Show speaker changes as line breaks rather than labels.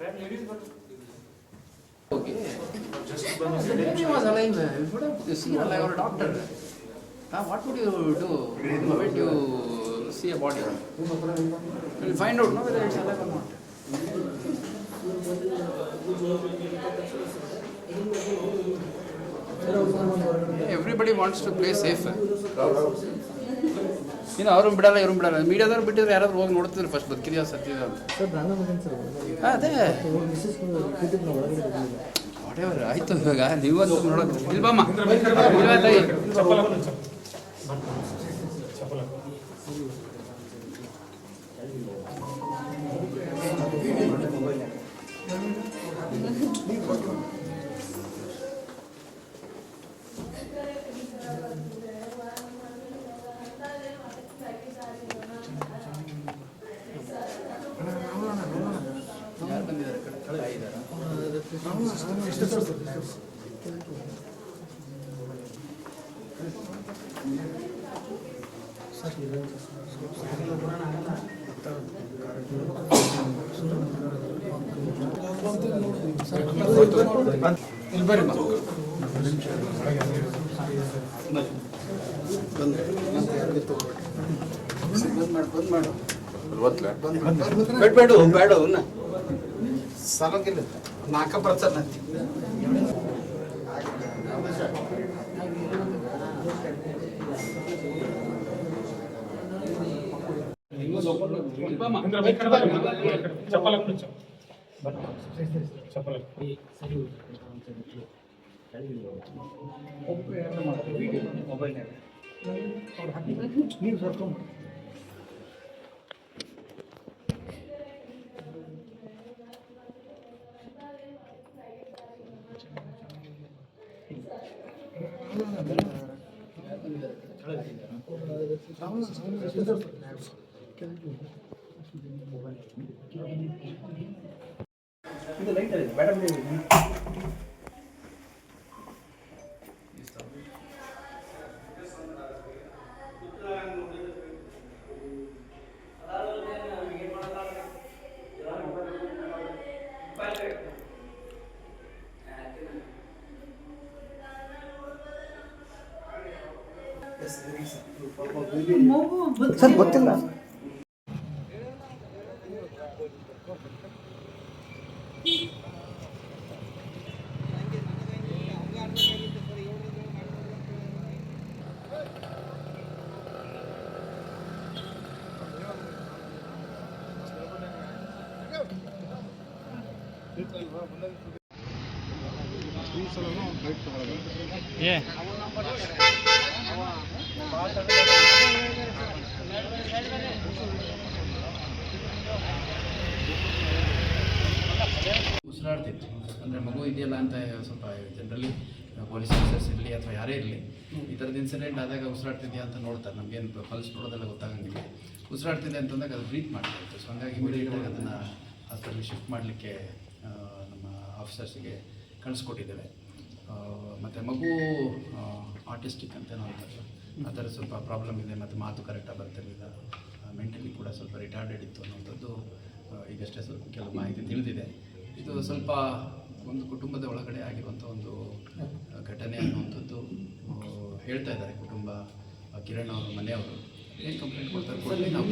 Okay. The baby was alive. You should have seen her like a doctor. What would you do when you see a body? You will find out, no, whether it's alive or not. Everybody wants to play safe. ಇನ್ನು ಅವರು ಬಿಡಲ್ಲ ಇವ್ರು ಬಿಡಲ್ಲ ಮೀಡಿಯಾದವ್ರು ಬಿಟ್ಟಿದ್ರೆ ಯಾರಾದ್ರೂ ಹೋಗಿ ನೋಡ್ತಿದ್ರು first ಬದುಕಿದ್ಯಾ ಸತ್ತಿದ ಅಂತ ಅದೇ ವಾಟೆವರ್ ಆಯ್ತು ಇವಾಗ ನೀವಂತೂ ನೋಡೋದು ಇಲ್ಬಮ್ಮ ಇಲ್ವಾ ತಾಯಿ ಯಾರು ಬಂದಿದ್ದಾರೆ ಕಡೆ ಇದ್ದಾರಾ ಇಲ್ಲಿ ಬರ್ರಿ ಬಂದ್ ಮಾಡು ಬೇಡ ಬೇಡ ಸಾಲಂಗಿಲ್ಲ ನಾಲ್ಕ ಬರ್ತಾರ ನೀವು ಸರ್ಕೊಂಡು ಇದು ಲೈಟ್ ಇದೆ ಮೇಡಮ್ ಸರ್ ಗೊತ್ತಿಲ್ಲ ಉಸಿರಾಡ್ತಿತ್ತು ಅಂದರೆ ಮಗು ಇದೆಯಲ್ಲ ಅಂತ ಸ್ವಲ್ಪ ಜನರಲಿ ಪೊಲೀಸ್ ಆಫೀಸರ್ಸ್ ಇರಲಿ ಅಥವಾ ಯಾರೇ ಇರಲಿ ಈ ಥರದ ಇನ್ಸಿಡೆಂಟ್ ಆದಾಗ ಉಸಿರಾಡ್ತಿದೆಯಾ ಅಂತ ನೋಡ್ತಾರೆ. ನಮಗೇನು ಪಲ್ಸ್ ನೋಡೋದೆಲ್ಲ ಗೊತ್ತಾಗಂಗಿಲ್ಲ. ಉಸಿರಾಡ್ತಿದೆ ಅಂತಂದಾಗ ಅದು ಬ್ರೀತ್ ಮಾಡ್ತಾ ಇತ್ತು. ಸೊ ಹಂಗಾಗಿ ಇಮಿಡಿಯೇಟಾಗಿ ಅದನ್ನು ಹಾಸ್ಪಿಟಲ್ಗೆ ಶಿಫ್ಟ್ ಮಾಡಲಿಕ್ಕೆ ನಮ್ಮ ಆಫೀಸರ್ಸಿಗೆ ಕಳಿಸ್ಕೊಟ್ಟಿದ್ದೇವೆ. ಮತ್ತು ಮಗು ಆಟಿಸ್ಟಿಕ್ ಅಂತೇನೋ ಅಂತಾರೆ, ಆ ಥರ ಸ್ವಲ್ಪ ಪ್ರಾಬ್ಲಮ್ ಇದೆ ಮತ್ತು ಮಾತು ಕರೆಕ್ಟಾಗಿ ಬರ್ತಿರಲಿಲ್ಲ, ಮೆಂಟಲಿ ಕೂಡ ಸ್ವಲ್ಪ ರಿಟಾರ್ಡೆಡ್ ಇತ್ತು ಅನ್ನೋಂಥದ್ದು ಈಗಷ್ಟೇ ಸ್ವಲ್ಪ ಕೆಲವು ಮಾಹಿತಿ ತಿಳಿದಿದೆ. ಇದು ಸ್ವಲ್ಪ ಒಂದು ಕುಟುಂಬದ ಒಳಗಡೆ ಆಗಿರುವಂಥ ಒಂದು ಘಟನೆ ಅನ್ನುವಂಥದ್ದು ಹೇಳ್ತಾ ಇದ್ದಾರೆ ಕುಟುಂಬ. ಕಿರಣ್ ಅವರು ಮನೆಯವರು ಏನು ಕಂಪ್ಲೇಂಟ್ ಕೊಡ್ತಾರೆ ಕೊಡಲಿ, ನಾವು